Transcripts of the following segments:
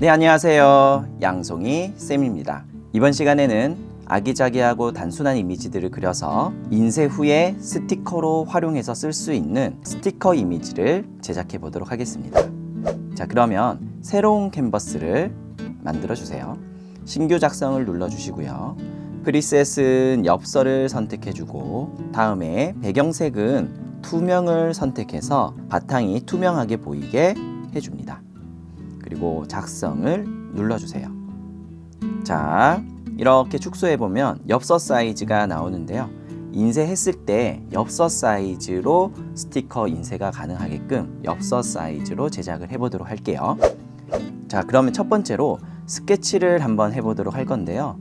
네, 안녕하세요. 양송이 쌤입니다. 이번 시간에는 아기자기하고 단순한 이미지들을 그려서 인쇄 후에 스티커로 활용해서 쓸 수 있는 스티커 이미지를 제작해 보도록 하겠습니다. 자, 그러면 새로운 캔버스를 만들어 주세요. 신규 작성을 눌러 주시고요. 프리셋은 엽서를 선택해 주고, 다음에 배경색은 투명을 선택해서 바탕이 투명하게 보이게 해줍니다. 그리고 작성을 눌러주세요. 자, 이렇게 축소해 보면 엽서 사이즈가 나오는데요. 인쇄했을 때 엽서 사이즈로 스티커 인쇄가 가능하게끔 엽서 사이즈로 제작을 해보도록 할게요. 자, 그러면 첫 번째로 스케치를 한번 해보도록 할 건데요.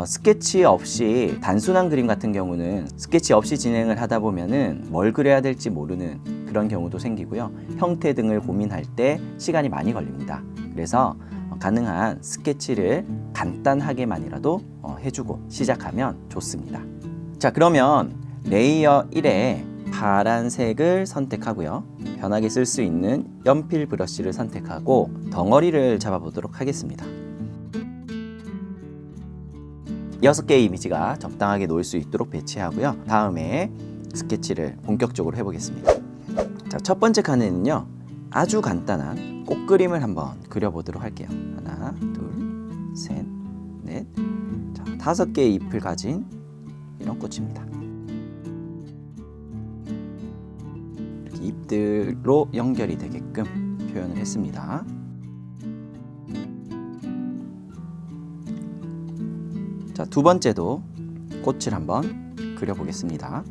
스케치 없이 단순한 그림 같은 경우는 스케치 없이 진행을 하다 보면은 뭘 그려야 될지 모르는 그런 경우도 생기고요. 형태 등을 고민할 때 시간이 많이 걸립니다. 그래서 가능한 스케치를 간단하게만이라도 해주고 시작하면 좋습니다. 자, 그러면 레이어 1에 파란색을 선택하고요. 편하게 쓸 수 있는 연필 브러쉬를 선택하고 덩어리를 잡아보도록 하겠습니다. 6개의 이미지가 적당하게 놓을 수 있도록 배치하고요. 다음에 스케치를 본격적으로 해보겠습니다. 자, 첫 번째 칸에는요, 아주 간단한 꽃그림을 한번 그려보도록 할게요. 하나, 둘, 셋, 넷. 자, 5개의 잎을 가진 이런 꽃입니다. 이렇게 잎들로 연결이 되게끔 표현을 했습니다. 자, 두 번째도 꽃을 한번 그려보겠습니다.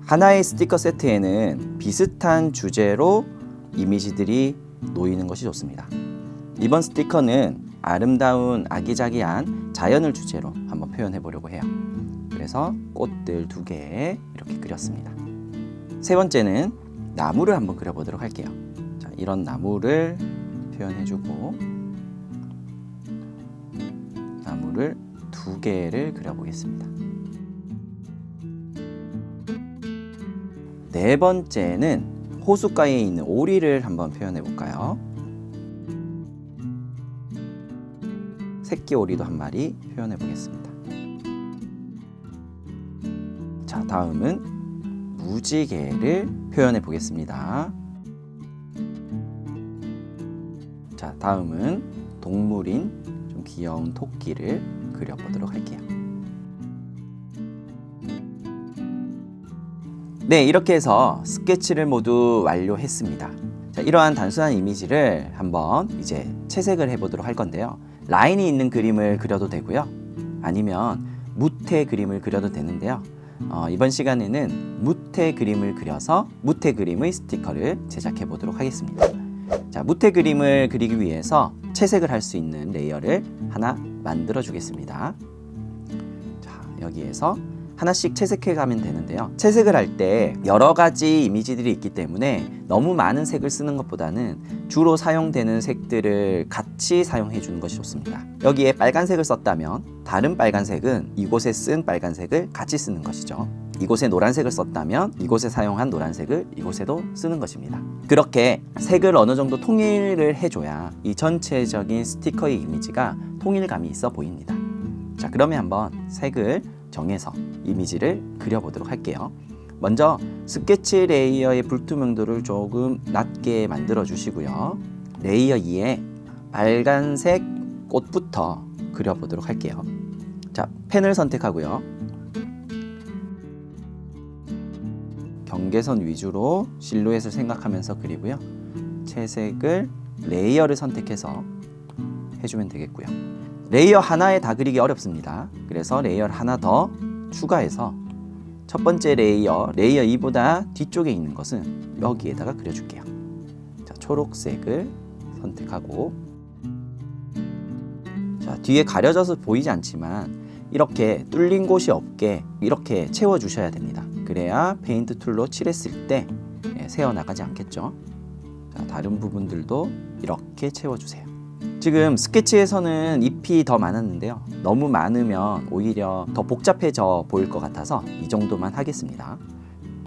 하나의 스티커 세트에는 비슷한 주제로 이미지들이 놓이는 것이 좋습니다. 이번 스티커는 아름다운 아기자기한 자연을 주제로 한번 표현해 보려고 해요. 그래서 꽃들 2개 이렇게 그렸습니다. 세 번째는 나무를 한번 그려보도록 할게요. 자, 이런 나무를 표현해 주고 나무를 2개를 그려보겠습니다. 네 번째는 호숫가에 있는 오리를 한번 표현해 볼까요? 새끼 오리도 한 마리 표현해 보겠습니다. 자, 다음은 무지개를 표현해 보겠습니다. 자, 다음은 동물인 좀 귀여운 토끼를 그려보도록 할게요. 네, 이렇게 해서 스케치를 모두 완료했습니다. 자, 이러한 단순한 이미지를 한번 이제 채색을 해보도록 할 건데요. 라인이 있는 그림을 그려도 되고요. 아니면 무태 그림을 그려도 되는데요. 이번 시간에는 무태 그림을 그려서 무태 그림의 스티커를 제작해 보도록 하겠습니다. 자, 무태 그림을 그리기 위해서 채색을 할 수 있는 레이어를 하나 만들어 주겠습니다. 자, 여기에서 하나씩 채색해 가면 되는데요. 채색을 할 때 여러 가지 이미지들이 있기 때문에 너무 많은 색을 쓰는 것보다는 주로 사용되는 색들을 같이 사용해 주는 것이 좋습니다. 여기에 빨간색을 썼다면 다른 빨간색은 이곳에 쓴 빨간색을 같이 쓰는 것이죠. 이곳에 노란색을 썼다면 이곳에 사용한 노란색을 이곳에도 쓰는 것입니다. 그렇게 색을 어느 정도 통일을 해줘야 이 전체적인 스티커의 이미지가 통일감이 있어 보입니다. 자, 그러면 한번 색을 정해서 이미지를 그려보도록 할게요. 먼저 스케치 레이어의 불투명도를 조금 낮게 만들어 주시고요. 레이어 2에 빨간색 꽃부터 그려보도록 할게요. 자, 펜을 선택하고요. 경계선 위주로 실루엣을 생각하면서 그리고요. 채색을 레이어를 선택해서 해주면 되겠고요. 레이어 하나에 다 그리기 어렵습니다. 그래서 레이어를 하나 더 추가해서 첫 번째 레이어 2보다 뒤쪽에 있는 것은 여기에다가 그려줄게요. 자, 초록색을 선택하고, 자, 뒤에 가려져서 보이지 않지만 이렇게 뚫린 곳이 없게 이렇게 채워주셔야 됩니다. 그래야 페인트 툴로 칠했을 때 새어나가지 않겠죠. 자, 다른 부분들도 이렇게 채워주세요. 지금 스케치에서는 잎이 더 많았는데요. 너무 많으면 오히려 더 복잡해져 보일 것 같아서 이 정도만 하겠습니다.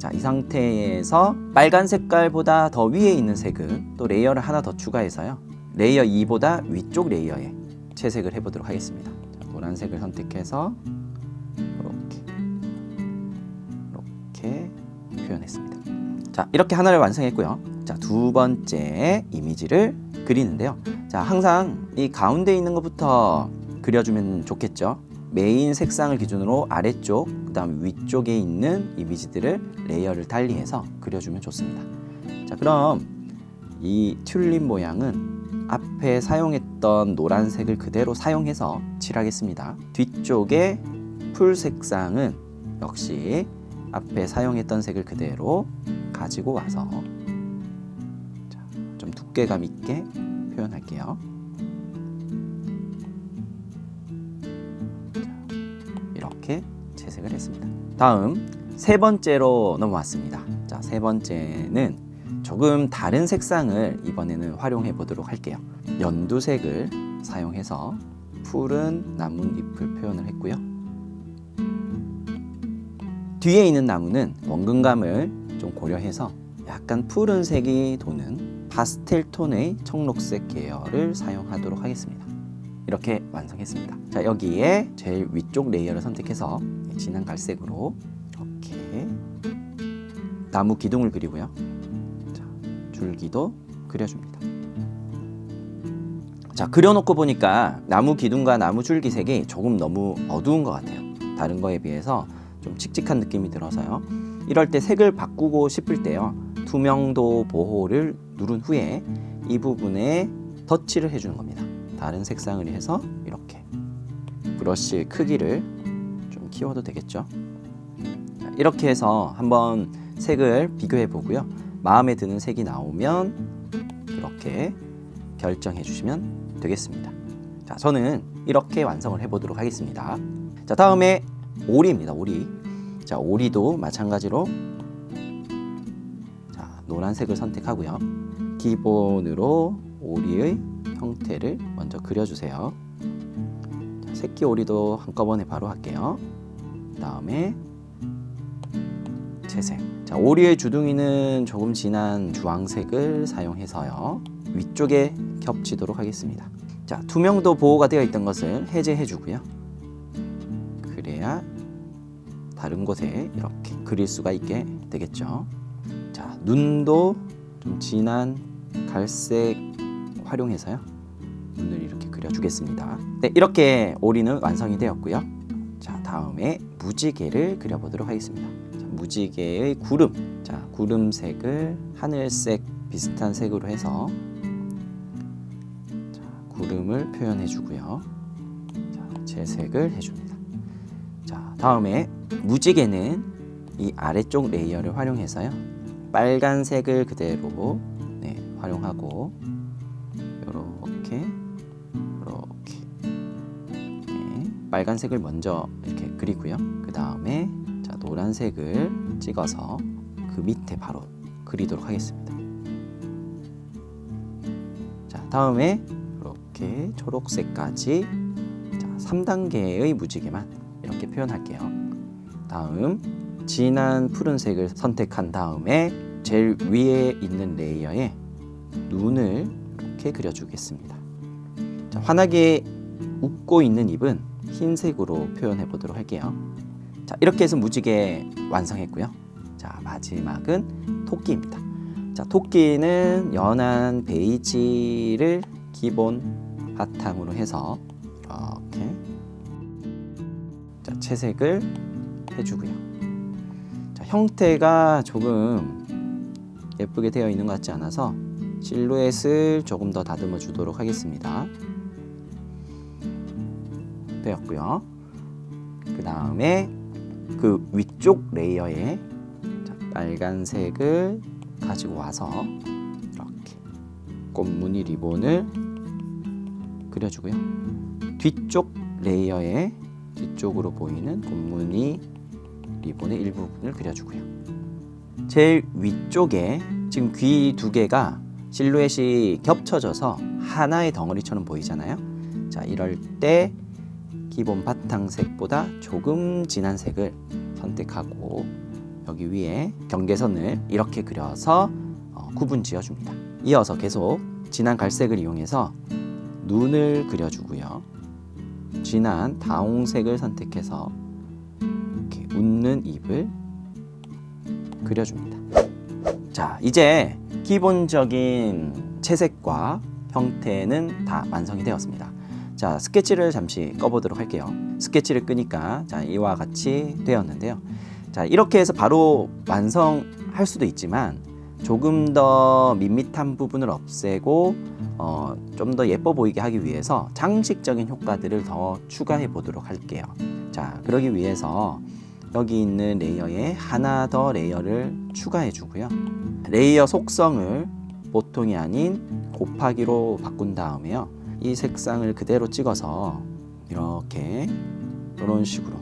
자, 이 상태에서 빨간 색깔보다 더 위에 있는 색은 또 레이어를 하나 더 추가해서요. 레이어 2보다 위쪽 레이어에 채색을 해보도록 하겠습니다. 자, 노란색을 선택해서 이렇게 표현했습니다. 자, 이렇게 하나를 완성했고요. 자, 두 번째 이미지를 그리는데요. 자, 항상 이 가운데 있는 것부터 그려주면 좋겠죠. 메인 색상을 기준으로 아래쪽, 그 다음 위쪽에 있는 이미지들을 레이어를 달리해서 그려주면 좋습니다. 자, 그럼 이 튤립 모양은 앞에 사용했던 노란색을 그대로 사용해서 칠하겠습니다. 뒤쪽에 풀 색상은 역시 앞에 사용했던 색을 그대로 가지고 와서 좀 두께감 있게 표현할게요. 이렇게 채색을 했습니다. 다음 세 번째로 넘어왔습니다. 자, 세 번째는 조금 다른 색상을 이번에는 활용해 보도록 할게요. 연두색을 사용해서 푸른 나뭇잎을 표현을 했고요. 뒤에 있는 나무는 원근감을 좀 고려해서 약간 푸른색이 도는 파스텔 톤의 청록색 계열을 사용하도록 하겠습니다. 이렇게 완성했습니다. 자, 여기에 제일 위쪽 레이어를 선택해서 진한 갈색으로 이렇게 나무 기둥을 그리고요. 자, 줄기도 그려줍니다. 자, 그려놓고 보니까 나무 기둥과 나무 줄기 색이 조금 너무 어두운 것 같아요. 다른 거에 비해서 좀 칙칙한 느낌이 들어서요. 이럴 때 색을 바꾸고 싶을 때요, 투명도 보호를 누른 후에 이 부분에 덧칠을 해주는 겁니다. 다른 색상을 해서 이렇게 브러쉬의 크기를 좀 키워도 되겠죠. 이렇게 해서 한번 색을 비교해 보고요. 마음에 드는 색이 나오면 그렇게 결정해 주시면 되겠습니다. 자, 저는 이렇게 완성을 해 보도록 하겠습니다. 자, 다음에 오리입니다. 오리. 자, 오리도 마찬가지로 자, 노란색을 선택하고요. 기본으로 오리의 형태를 먼저 그려주세요. 자, 새끼 오리도 한꺼번에 바로 할게요. 다음에 채색. 자, 오리의 주둥이는 조금 진한 주황색을 사용해서요, 위쪽에 겹치도록 하겠습니다. 자, 투명도 보호가 되어 있던 것을 해제해 주고요. 그래야 다른 곳에 이렇게 그릴 수가 있게 되겠죠. 자, 눈도 좀 진한 갈색 활용해서요, 눈을 이렇게 그려주겠습니다. 네, 이렇게 오리는 완성이 되었고요. 자, 다음에 무지개를 그려보도록 하겠습니다. 자, 무지개의 구름. 자, 구름색을 하늘색 비슷한 색으로 해서 자, 구름을 표현해 주고요. 자, 채색을 해줍니다. 자, 다음에 무지개는 이 아래쪽 레이어를 활용해서요, 빨간색을 그대로 활용하고 이렇게 빨간색을 먼저 이렇게 그리고요. 그 다음에 자, 노란색을 찍어서 그 밑에 바로 그리도록 하겠습니다. 자, 다음에 이렇게 초록색까지 자, 3단계의 무지개만 이렇게 표현할게요. 다음 진한 푸른색을 선택한 다음에 제일 위에 있는 레이어에 눈을 이렇게 그려주겠습니다. 자, 환하게 웃고 있는 입은 흰색으로 표현해 보도록 할게요. 자, 이렇게 해서 무지개 완성했고요. 자, 마지막은 토끼입니다. 자, 토끼는 연한 베이지를 기본 바탕으로 해서 이렇게 자, 채색을 해주고요. 자, 형태가 조금 예쁘게 되어 있는 것 같지 않아서 실루엣을 조금 더 다듬어 주도록 하겠습니다. 되었고요. 그 다음에 그 위쪽 레이어에 자, 빨간색을 가지고 와서 이렇게 꽃무늬 리본을 그려주고요. 뒤쪽 레이어에 뒤쪽으로 보이는 꽃무늬 리본의 일부분을 그려주고요. 제일 위쪽에 지금 귀 두 개가 실루엣이 겹쳐져서 하나의 덩어리처럼 보이잖아요. 자, 이럴 때 기본 바탕색보다 조금 진한 색을 선택하고 여기 위에 경계선을 이렇게 그려서 구분 지어줍니다. 이어서 계속 진한 갈색을 이용해서 눈을 그려주고요. 진한 다홍색을 선택해서 이렇게 웃는 입을 그려줍니다. 자, 이제 기본적인 채색과 형태는 다 완성이 되었습니다. 자, 스케치를 잠시 꺼보도록 할게요. 스케치를 끄니까 자, 이와 같이 되었는데요. 자, 이렇게 해서 바로 완성할 수도 있지만 조금 더 밋밋한 부분을 없애고 좀 더 예뻐 보이게 하기 위해서 장식적인 효과들을 더 추가해 보도록 할게요. 자, 그러기 위해서 여기 있는 레이어에 하나 더 레이어를 추가해 주고요. 레이어 속성을 보통이 아닌 곱하기로 바꾼 다음에요. 이 색상을 그대로 찍어서 이렇게 이런 식으로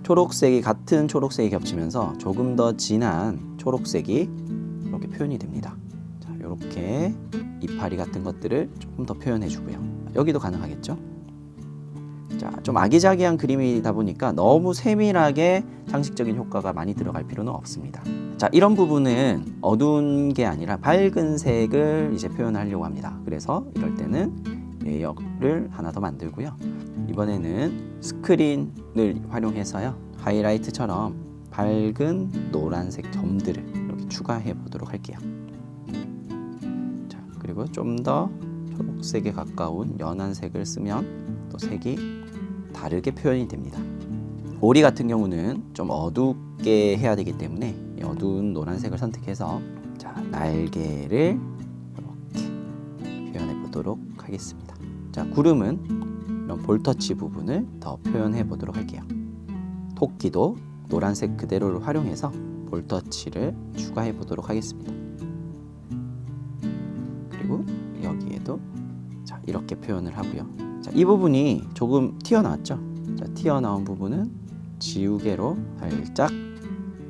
초록색이 같은 초록색이 겹치면서 조금 더 진한 초록색이 이렇게 표현이 됩니다. 자, 이렇게 이파리 같은 것들을 조금 더 표현해 주고요. 여기도 가능하겠죠? 자, 좀 아기자기한 그림이다 보니까 너무 세밀하게 장식적인 효과가 많이 들어갈 필요는 없습니다. 자, 이런 부분은 어두운 게 아니라 밝은 색을 이제 표현하려고 합니다. 그래서 이럴 때는 레이어를 하나 더 만들고요. 이번에는 스크린을 활용해서요. 하이라이트처럼 밝은 노란색 점들을 이렇게 추가해 보도록 할게요. 자, 그리고 좀 더 초록색에 가까운 연한 색을 쓰면 또 색이 다르게 표현이 됩니다. 오리 같은 경우는 좀 어둡게 해야 되기 때문에 어두운 노란색을 선택해서 자, 날개를 이렇게 표현해 보도록 하겠습니다. 자, 구름은 이런 볼터치 부분을 더 표현해 보도록 할게요. 토끼도 노란색 그대로를 활용해서 볼터치를 추가해 보도록 하겠습니다. 그리고 여기에도 자, 이렇게 표현을 하고요. 자, 이 부분이 조금 튀어나왔죠? 자, 튀어나온 부분은 지우개로 살짝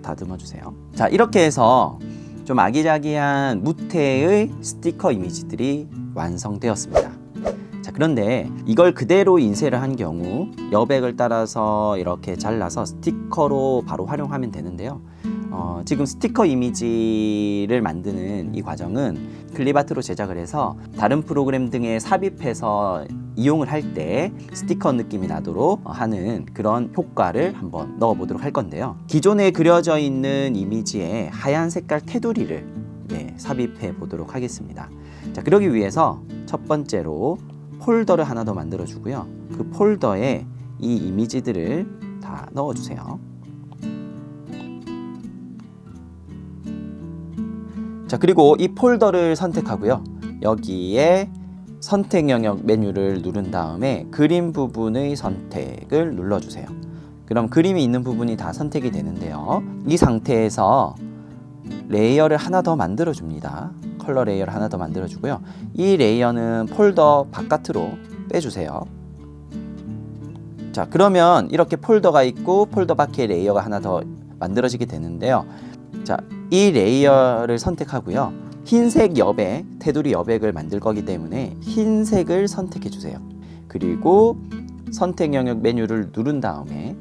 다듬어 주세요. 자, 이렇게 해서 좀 아기자기한 무태의 스티커 이미지들이 완성되었습니다. 자, 그런데 이걸 그대로 인쇄를 한 경우 여백을 따라서 이렇게 잘라서 스티커로 바로 활용하면 되는데요. 지금 스티커 이미지를 만드는 이 과정은 클립아트로 제작을 해서 다른 프로그램 등에 삽입해서 이용을 할 때 스티커 느낌이 나도록 하는 그런 효과를 한번 넣어보도록 할 건데요. 기존에 그려져 있는 이미지에 하얀 색깔 테두리를 삽입해 보도록 하겠습니다. 자, 그러기 위해서 첫 번째로 폴더를 하나 더 만들어 주고요. 그 폴더에 이 이미지들을 다 넣어 주세요. 자, 그리고 이 폴더를 선택하고요. 여기에 선택 영역 메뉴를 누른 다음에 그림 부분의 선택을 눌러주세요. 그럼 그림이 있는 부분이 다 선택이 되는데요. 이 상태에서 레이어를 하나 더 만들어 줍니다. 컬러 레이어를 하나 더 만들어 주고요. 이 레이어는 폴더 바깥으로 빼주세요. 자, 그러면 이렇게 폴더가 있고 폴더 밖에 레이어가 하나 더 만들어지게 되는데요. 자, 이 레이어를 선택하고요. 흰색 여백, 테두리 여백을 만들 거기 때문에 흰색을 선택해 주세요. 그리고 선택 영역 메뉴를 누른 다음에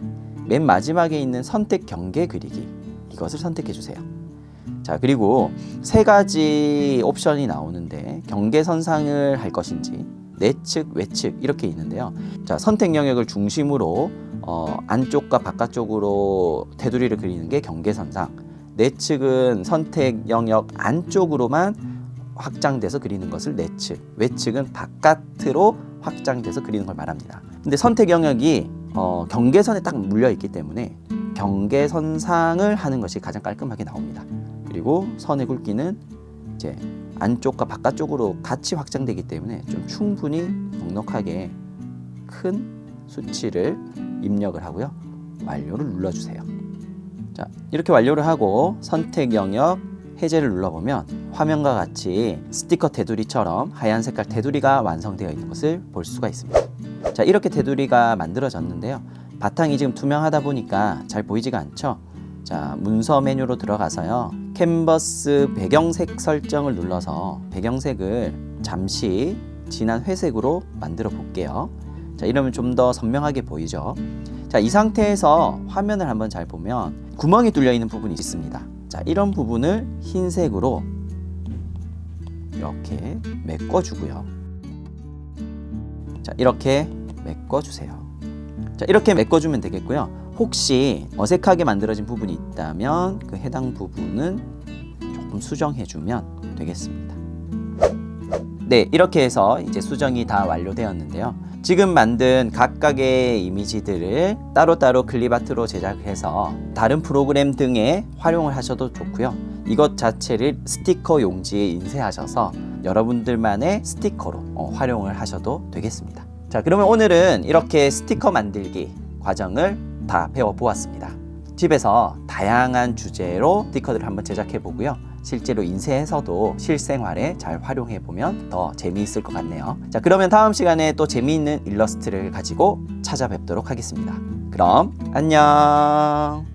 맨 마지막에 있는 선택 경계 그리기, 이것을 선택해 주세요. 자, 그리고 세 가지 옵션이 나오는데 경계선상을 할 것인지 내측, 외측 이렇게 있는데요. 자, 선택 영역을 중심으로 안쪽과 바깥쪽으로 테두리를 그리는 게 경계선상, 내측은 선택 영역 안쪽으로만 확장돼서 그리는 것을 내측, 외측은 바깥으로 확장돼서 그리는 걸 말합니다. 근데 선택 영역이 경계선에 딱 물려 있기 때문에 경계선상을 하는 것이 가장 깔끔하게 나옵니다. 그리고 선의 굵기는 이제 안쪽과 바깥쪽으로 같이 확장되기 때문에 좀 충분히 넉넉하게 큰 수치를 입력을 하고요. 완료를 눌러주세요. 자, 이렇게 완료를 하고 선택 영역 해제를 눌러보면 화면과 같이 스티커 테두리처럼 하얀 색깔 테두리가 완성되어 있는 것을 볼 수가 있습니다. 자, 이렇게 테두리가 만들어졌는데요. 바탕이 지금 투명하다 보니까 잘 보이지가 않죠? 자, 문서 메뉴로 들어가서요. 캔버스 배경색 설정을 눌러서 배경색을 잠시 진한 회색으로 만들어 볼게요. 자, 이러면 좀 더 선명하게 보이죠? 자, 이 상태에서 화면을 한번 잘 보면 구멍이 뚫려 있는 부분이 있습니다. 자, 이런 부분을 흰색으로 이렇게 메꿔주고요. 자, 이렇게 메꿔주세요. 자, 이렇게 메꿔주면 되겠고요. 혹시 어색하게 만들어진 부분이 있다면 그 해당 부분은 조금 수정해주면 되겠습니다. 네, 이렇게 해서 이제 수정이 다 완료되었는데요. 지금 만든 각각의 이미지들을 따로따로 클립아트로 제작해서 다른 프로그램 등에 활용을 하셔도 좋고요. 이것 자체를 스티커 용지에 인쇄하셔서 여러분들만의 스티커로 활용을 하셔도 되겠습니다. 자, 그러면 오늘은 이렇게 스티커 만들기 과정을 다 배워보았습니다. 집에서 다양한 주제로 스티커들을 한번 제작해 보고요. 실제로 인쇄해서도 실생활에 잘 활용해 보면 더 재미있을 것 같네요. 자, 그러면 다음 시간에 또 재미있는 일러스트를 가지고 찾아뵙도록 하겠습니다. 그럼 안녕.